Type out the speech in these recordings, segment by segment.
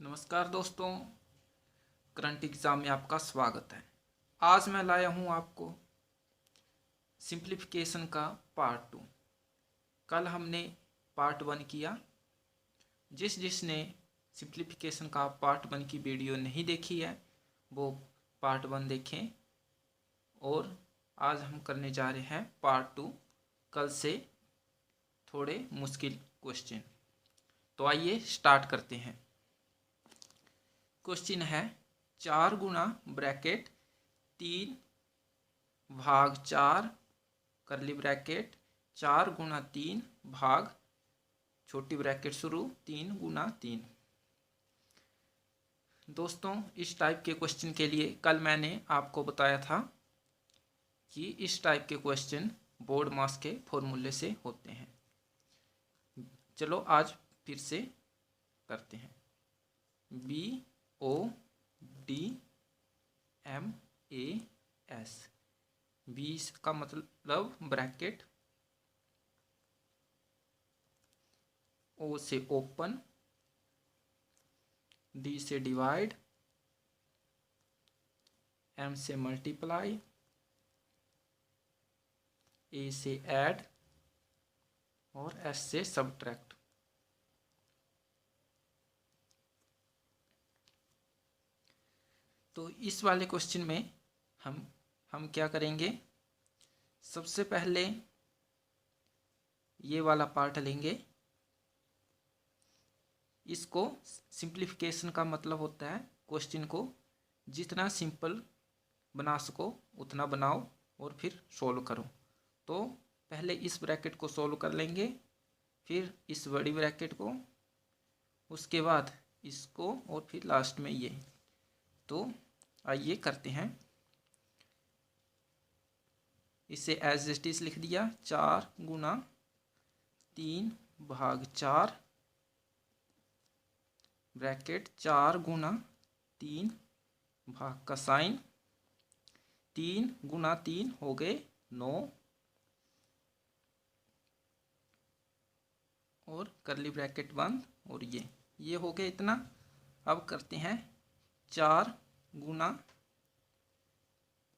नमस्कार दोस्तों, current exam में आपका स्वागत है। आज मैं लाया हूँ आपको सिंप्लीफिकेशन का पार्ट 2। कल हमने पार्ट 1 किया। जिसने सिंप्लीफिकेशन का पार्ट 1 की वीडियो नहीं देखी है वो पार्ट 1 देखें। और आज हम करने जा रहे हैं पार्ट 2, कल से थोड़े मुश्किल क्वेश्चन। तो आइए स्टार्ट करते हैं। क्वेश्चन है 4 गुना ब्रैकेट 3 भाग 4 करली ब्रैकेट 4 गुना 3 भाग छोटी ब्रैकेट शुरू 3 गुना 3। दोस्तों, इस टाइप के क्वेश्चन के लिए कल मैंने आपको बताया था कि इस टाइप के क्वेश्चन बोर्ड मास के फॉर्मूले से होते हैं। चलो आज फिर से करते हैं। BODMAS। बी का मतलब ब्रैकेट, ओ से ओपन, डी से डिवाइड, एम से मल्टीप्लाई, ए से ऐड और एस से सबट्रैक्ट। तो इस वाले क्वेश्चन में हम क्या करेंगे, सबसे पहले ये वाला पार्ट लेंगे। इसको सिंप्लीफिकेशन का मतलब होता है क्वेश्चन को जितना सिंपल बना सको उतना बनाओ और फिर सोल्व करो। तो पहले इस ब्रैकेट को सोल्व कर लेंगे, फिर इस बड़ी ब्रैकेट को, उसके बाद इसको और फिर लास्ट में ये। तो आइए करते हैं। इसे एज इट इज लिख दिया। 4 गुना 3 भाग 4 ब्रैकेट 4 गुना 3 भाग का साइन 3 गुना 3 हो गए 9 और करली ब्रैकेट बंद और ये हो गया इतना। अब करते हैं 4 गुना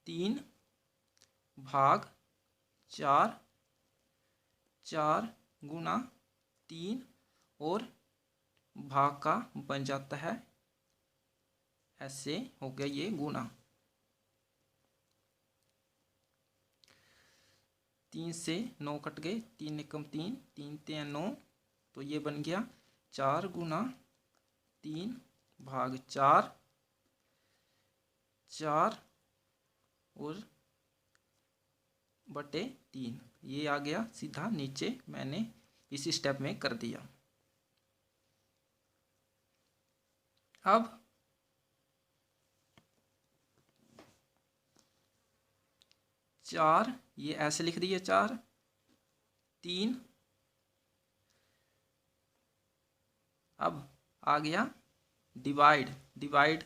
3 भाग 4 4 गुना 3 और भाग का बन जाता है ऐसे, हो गया ये गुना। 3 से 9 कट गए, 3 एकम 3, 3 3 9, तो ये बन गया 4 गुना 3 भाग 4 4 और बटे 3। ये आ गया सीधा नीचे, मैंने इसी स्टेप में कर दिया। अब 4 ये ऐसे लिख दिए 4 3। अब आ गया डिवाइड।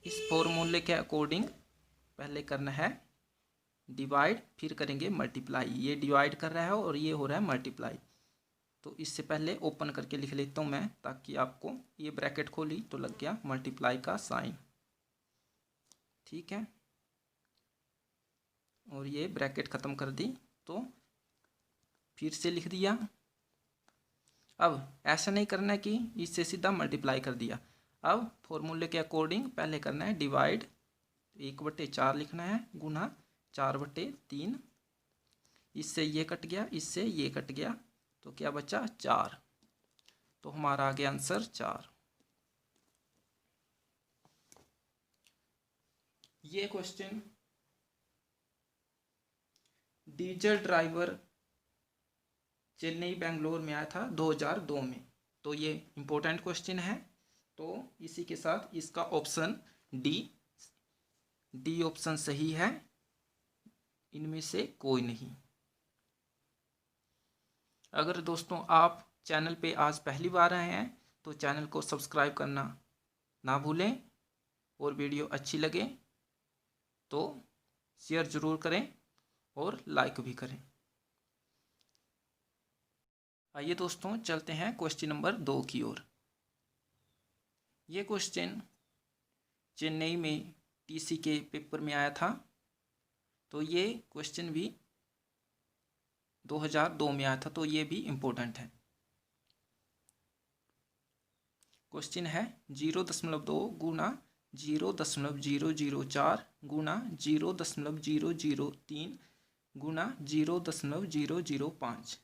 इस फॉर्मूले के अकॉर्डिंग पहले करना है डिवाइड, फिर करेंगे मल्टीप्लाई। ये डिवाइड कर रहा है और ये हो रहा है मल्टीप्लाई। तो इससे पहले ओपन करके लिख लेता हूँ मैं, ताकि आपको ये ब्रैकेट खोली तो लग गया मल्टीप्लाई का साइन। ठीक है, और ये ब्रैकेट ख़त्म कर दी तो फिर से लिख दिया। अब ऐसा नहीं करना है कि इससे सीधा मल्टीप्लाई कर दिया। अब फॉर्मूले के अकॉर्डिंग पहले करना है डिवाइड, 1/4 लिखना है गुना 4/3। इससे ये कट गया, इससे ये कट गया, तो क्या बचा 4। तो हमारा आ गया आंसर 4। ये question diesel driver Chennai Bangalore में आया था 2002 में। तो ये इम्पोर्टेंट क्वेश्चन है। तो इसी के साथ इसका ऑप्शन डी ऑप्शन सही है, इनमें से कोई नहीं। अगर दोस्तों आप चैनल पे आज पहली बार आए हैं तो चैनल को सब्सक्राइब करना ना भूलें, और वीडियो अच्छी लगे तो शेयर ज़रूर करें और लाइक भी करें। आइए दोस्तों चलते हैं क्वेश्चन नंबर 2 की ओर। ये क्वेश्चन चेन्नई में टीसी के पेपर में आया था, तो ये क्वेश्चन भी 2002 में आया था, तो ये भी इम्पोर्टेंट है। क्वेश्चन है 0.2 गुना 0.004 गुना 0.003 गुना 0.005।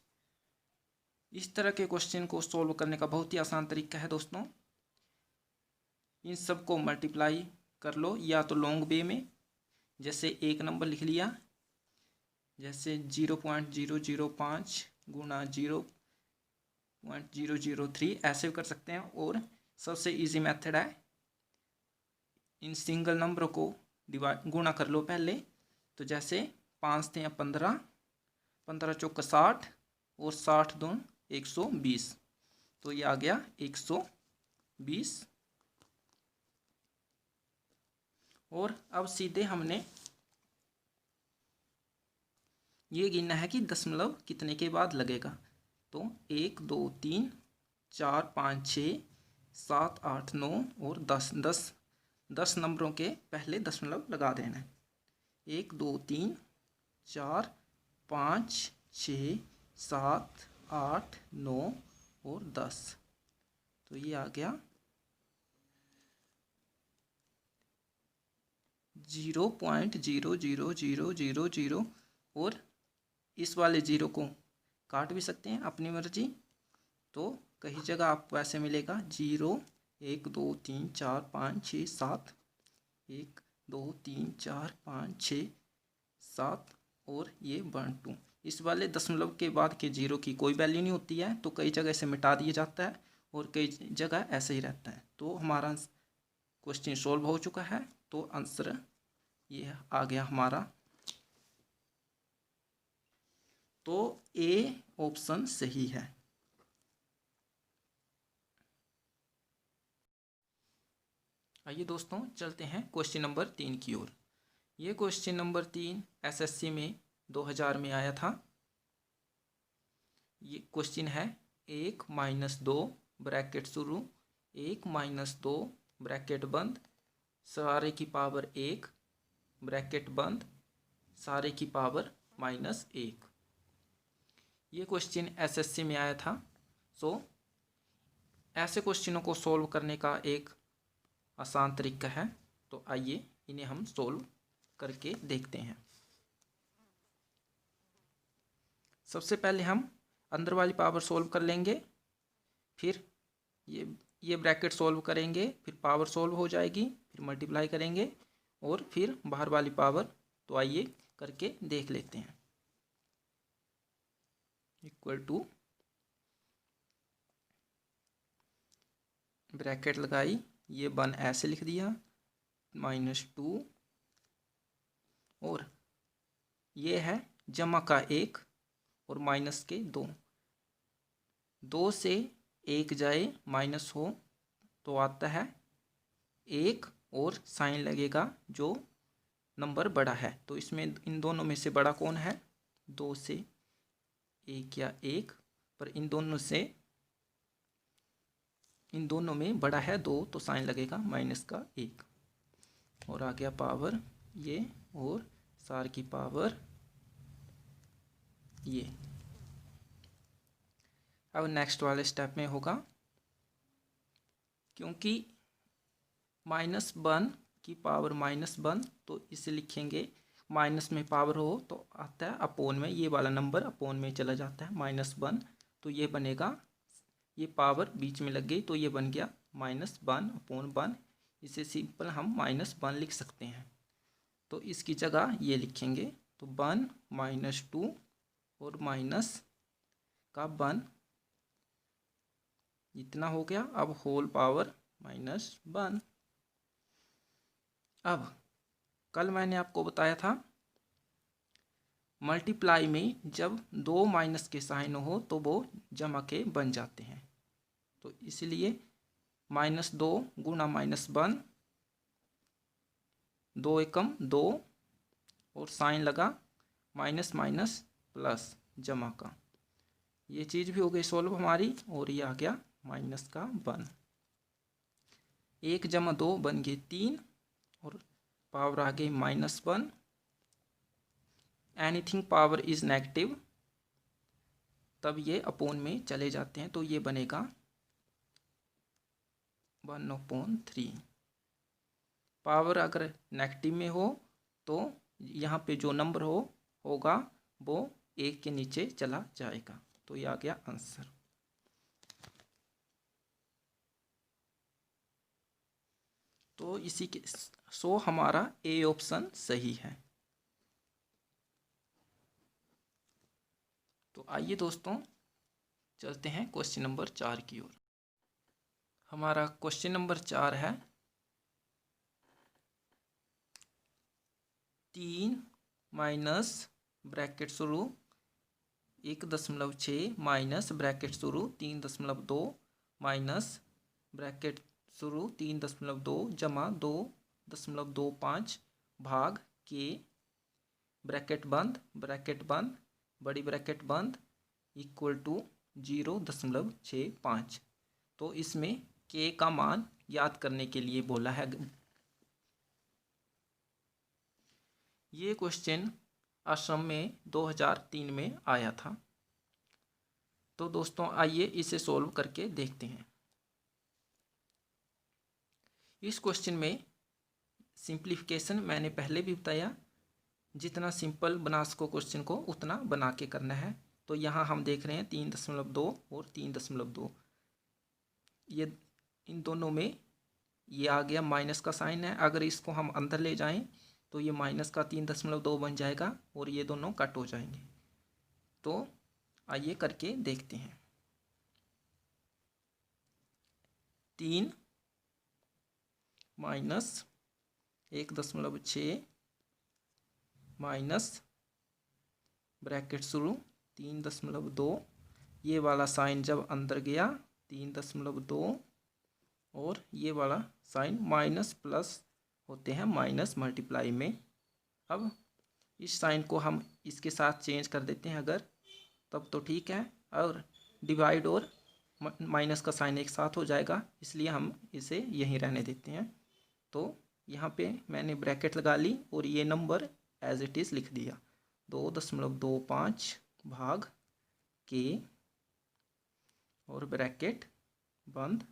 इस तरह के क्वेश्चन को सॉल्व करने का बहुत ही आसान तरीका है दोस्तों। इन सब को मल्टीप्लाई कर लो, या तो लॉन्ग वे में, जैसे एक नंबर लिख लिया, जैसे 0.005 गुना 0.003, ऐसे कर सकते हैं। और सबसे इजी मेथड है, इन सिंगल नंबरों को गुणा कर लो पहले। तो जैसे 5 थे 15, 15 चौका 60 और 60 दून 120, तो ये आ गया 120। और अब सीधे हमने ये गिनना है कि दशमलव कितने के बाद लगेगा। तो 1 2 3 4 5 6 7 8 9 और 10 नंबरों के पहले दशमलव लगा देना है। 1 2 3 4 5 6 7 8 9 और 10, तो ये आ गया 0.00000। और इस वाले जीरो को काट भी सकते हैं अपनी मर्जी, तो कई जगह आपको ऐसे मिलेगा 0 1 2 3 4 5 6 7, 1 2 3 4 5 6 7 और ये 1 2। इस वाले दशमलव के बाद के जीरो की कोई वैल्यू नहीं होती है, तो कई जगह इसे मिटा दिया जाता है और कई जगह ऐसे ही रहता है। तो हमारा क्वेश्चन सॉल्व हो चुका है, तो आंसर ये आ गया हमारा। तो ए ऑप्शन सही है। आइए दोस्तों चलते हैं क्वेश्चन नंबर 3 की ओर। ये क्वेश्चन नंबर 3 एसएससी में 2000 में आया था। ये क्वेश्चन है 1 - 2 ब्रैकेट शुरू, 1 - 2 ब्रैकेट बंद, सारे की पावर 1 ब्रैकेट बंद, सारे की पावर -1। ये क्वेश्चन एसएससी में आया था। सो ऐसे क्वेश्चनों को सॉल्व करने का एक आसान तरीका है, तो आइए इन्हें हम सॉल्व करके देखते हैं। सबसे पहले हम अंदर वाली पावर सॉल्व कर लेंगे, फिर ये ब्रैकेट सॉल्व करेंगे, फिर पावर सॉल्व हो जाएगी, फिर मल्टीप्लाई करेंगे और फिर बाहर वाली पावर। तो आइए करके देख लेते हैं। इक्वल टू ब्रैकेट लगाई, ये 1 ऐसे लिख दिया, -2 और ये है जमा का 1 और माइनस के 2। 2 से 1 जाए माइनस हो तो आता है 1 और साइन लगेगा जो नंबर बड़ा है। तो इसमें इन दोनों में से बड़ा कौन है? 2 से 1 या 1, पर इन दोनों में बड़ा है 2, तो साइन लगेगा माइनस का 1। और आ गया पावर ये और सार की पावर ये। अब नेक्स्ट वाले स्टेप में होगा, क्योंकि -1 की पावर -1, तो इसे लिखेंगे माइनस में पावर हो तो आता है अपोन में, ये वाला नंबर अपोन में चला जाता है -1, तो ये बनेगा, ये पावर बीच में लग गई तो ये बन गया -1/1। इसे सिंपल हम -1 लिख सकते हैं, तो इसकी जगह ये लिखेंगे। तो 1 - 2 और माइनस का 1 इतना हो गया। अब होल पावर -1। अब कल मैंने आपको बताया था मल्टीप्लाई में जब 2 माइनस के साइन हो तो वो जमा के बन जाते हैं, तो इसलिए -2 गुना -1, 2 एकम 2 और साइन लगा माइनस माइनस प्लस जमा का, ये चीज़ भी हो गई सॉल्व हमारी। और ये आ गया -1। 1 + 2 बन गए 3 और पावर आ गई -1। एनीथिंग पावर इज नेगेटिव तब ये अपोन में चले जाते हैं, तो ये बनेगा 1/3। पावर अगर नेगेटिव में हो तो यहाँ पे जो नंबर होगा वो 1 के नीचे चला जाएगा। तो ये आ गया आंसर। तो इसी के हमारा ए ऑप्शन सही है। तो आइए दोस्तों चलते हैं क्वेश्चन नंबर 4 की ओर। हमारा क्वेश्चन नंबर 4 है 3 माइनस ब्रैकेट शुरू 1.6 माइनस ब्रैकेट शुरू 3.2 माइनस ब्रैकेट शुरू 3.2 जमा 2.25 भाग के ब्रैकेट बंद बड़ी ब्रैकेट बंद इक्वल टू 0.65। तो इसमें के का मान याद करने के लिए बोला है। ये क्वेश्चन असम में 2003 में आया था। तो दोस्तों आइए इसे सॉल्व करके देखते हैं। इस क्वेश्चन में सिंप्लीफिकेशन मैंने पहले भी बताया, जितना सिंपल बना सको क्वेश्चन को उतना बना के करना है। तो यहाँ हम देख रहे हैं 3.2 और 3.2, ये इन दोनों में ये आ गया माइनस का साइन है। अगर इसको हम अंदर ले जाएं तो ये माइनस का 3.2 बन जाएगा और ये दोनों कट हो जाएंगे। तो आइए करके देखते हैं। 3 माइनस 1.6 माइनस ब्रैकेट शुरू 3.2, ये वाला साइन जब अंदर गया 3.2 और ये वाला साइन माइनस प्लस होते हैं माइनस मल्टीप्लाई में। अब इस साइन को हम इसके साथ चेंज कर देते हैं अगर, तब तो ठीक है, और डिवाइड और माइनस का साइन एक साथ हो जाएगा, इसलिए हम इसे यहीं रहने देते हैं। तो यहाँ पे मैंने ब्रैकेट लगा ली और ये नंबर एज इट इज़ लिख दिया 2.25 भाग के और ब्रैकेट बंद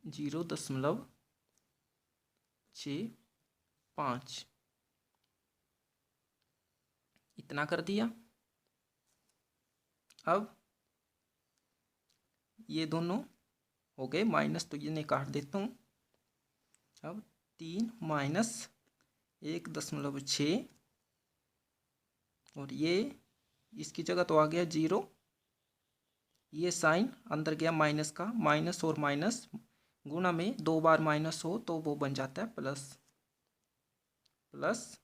0.65 इतना कर दिया। अब ये दोनों हो गए माइनस, तो ये काट देता हूँ। अब 3 माइनस 1.6 और ये इसकी जगह तो आ गया 0, ये साइन अंदर गया माइनस का, माइनस और माइनस गुणा में 2 बार माइनस हो तो वो बन जाता है प्लस,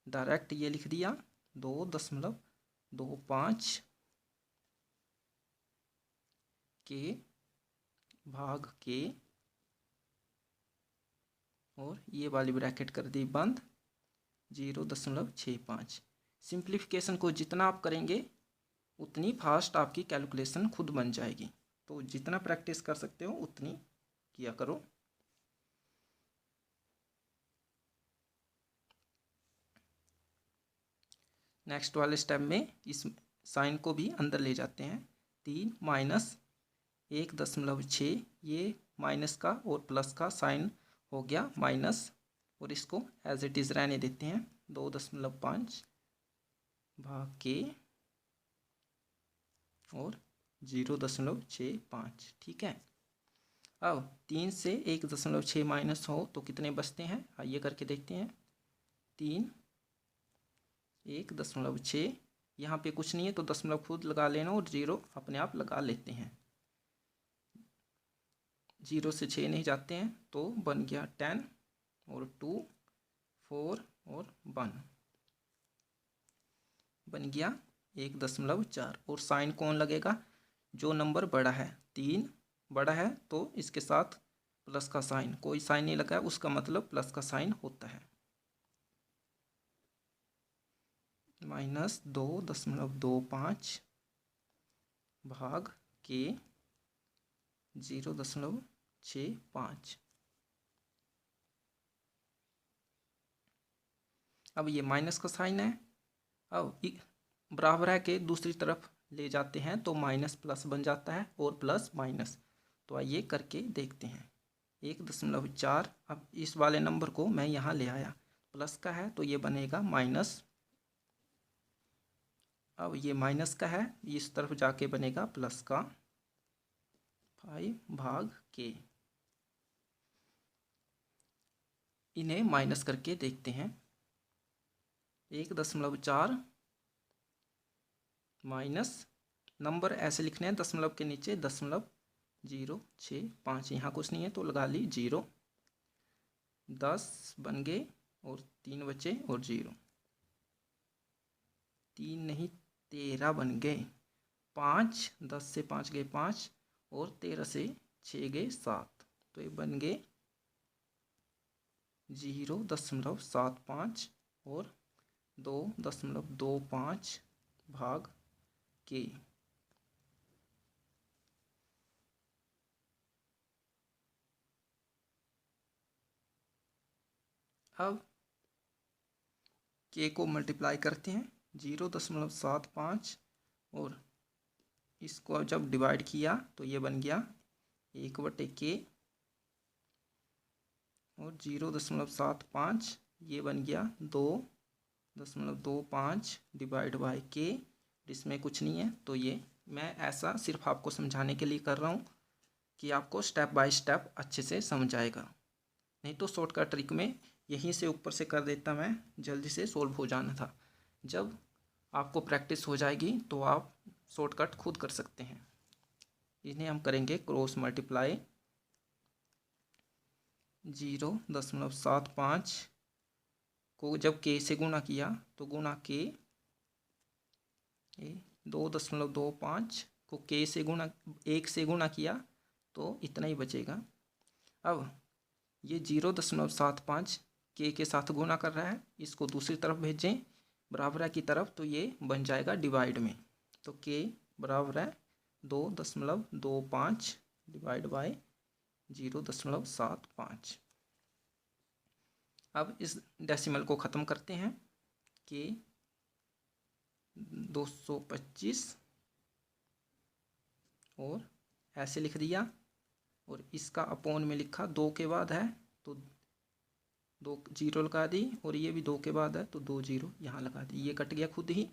डायरेक्ट ये लिख दिया 2.25 के भाग के और ये वाली ब्रैकेट कर दी बंद 0.65। सिंप्लीफिकेशन को जितना आप करेंगे उतनी फास्ट आपकी कैलकुलेशन खुद बन जाएगी। तो जितना प्रैक्टिस कर सकते हो उतनी किया करो। नेक्स्ट वाले स्टेप में इस साइन को भी अंदर ले जाते हैं। 3 माइनस 1.6, ये माइनस का और प्लस का साइन हो गया माइनस, और इसको एज इट इज़ रहने देते हैं 2.5 भाग के और 0.65। ठीक है। अब 3 से 1.6 माइनस हो तो कितने बचते हैं, आइए करके देखते हैं। 3 1.6, यहाँ पे कुछ नहीं है तो दशमलव खुद लगा लेना और 0 अपने आप लगा लेते हैं। 0 से 6 नहीं जाते हैं तो बन गया 10 और 2 4 और 1 बन गया 1.4। और साइन कौन लगेगा, जो नंबर बड़ा है। 3 बड़ा है तो इसके साथ प्लस का साइन, कोई साइन नहीं लगा उसका मतलब प्लस का साइन होता है। माइनस 2.25 भाग के 0.65 6 5। अब ये माइनस का साइन है, अब बराबर है के दूसरी तरफ ले जाते हैं तो माइनस प्लस बन जाता है और प्लस माइनस। तो आइए करके देखते हैं। 1.4, अब इस वाले नंबर को मैं यहाँ ले आया, प्लस का है तो ये बनेगा माइनस, अब ये माइनस का है इस तरफ जाके बनेगा प्लस का 5/k। इन्हें माइनस करके देखते हैं। 1.4 माइनस, नंबर ऐसे लिखने हैं दशमलव के नीचे 0.065, यहाँ कुछ नहीं है तो लगा ली 0। 10 बन गए और 3 बचे और 0, 3 नहीं 13 बन गए। 5, 10 से 5 गए 5 और 13 से 6 गए 7, तो ये बन गए 0.75 और 2.25/k। अब k को मल्टीप्लाई करते हैं 0.75 और इसको जब डिवाइड किया तो ये बन गया 1/k और 0.75 ये बन गया 2.25 डिवाइड बाय k, इसमें कुछ नहीं है तो ये मैं ऐसा सिर्फ आपको समझाने के लिए कर रहा हूँ कि आपको स्टेप बाय स्टेप अच्छे से समझ आएगा, नहीं तो शॉर्टकट ट्रिक में यहीं से ऊपर से कर देता मैं, जल्दी से सोल्व हो जाना था। जब आपको प्रैक्टिस हो जाएगी तो आप शॉर्टकट खुद कर सकते हैं। इन्हें हम करेंगे क्रॉस मल्टीप्लाई। 0.75 को जब k से गुणा किया तो गुणा k, 2.25 को k से गुणा 1 से गुणा किया तो इतना ही बचेगा। अब ये 0.75 k के साथ गुणा कर रहा है, इसको दूसरी तरफ भेजें बराबर की तरफ तो ये बन जाएगा डिवाइड में, तो k बराबर है 2.25 डिवाइड बाय 0.75। अब इस डेसिमल को ख़त्म करते हैं, k 225 और ऐसे लिख दिया और इसका अपॉन में लिखा 2 के बाद है तो 2 0 लगा दी और ये भी 2 के बाद है तो 2 0 यहाँ लगा दी, ये कट गया खुद ही।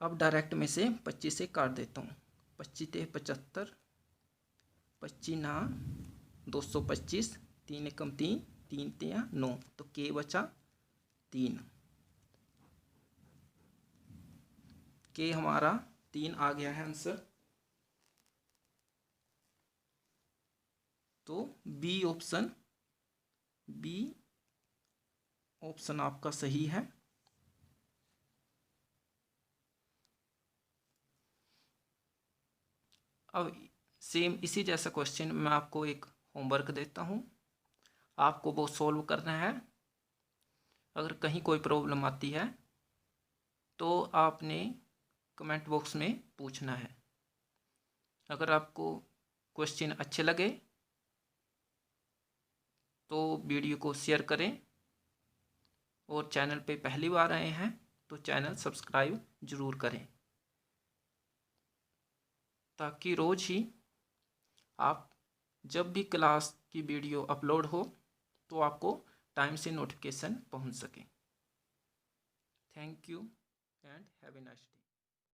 अब डायरेक्ट में से 25 से काट देता हूँ, 25 ते 75, 25 ना 225, 3 एकम 3, 3 ते 9, तो k बचा 3, k हमारा 3 आ गया है आंसर। तो बी ऑप्शन आपका सही है। अब सेम इसी जैसा क्वेश्चन मैं आपको एक होमवर्क देता हूँ, आपको वो सॉल्व करना है। अगर कहीं कोई प्रॉब्लम आती है तो आपने कमेंट बॉक्स में पूछना है। अगर आपको क्वेश्चन अच्छे लगे तो वीडियो को शेयर करें और चैनल पे पहली बार आए हैं तो चैनल सब्सक्राइब ज़रूर करें, ताकि रोज़ ही आप जब भी क्लास की वीडियो अपलोड हो तो आपको टाइम से नोटिफिकेशन पहुंच सके। Thank you and have a nice day.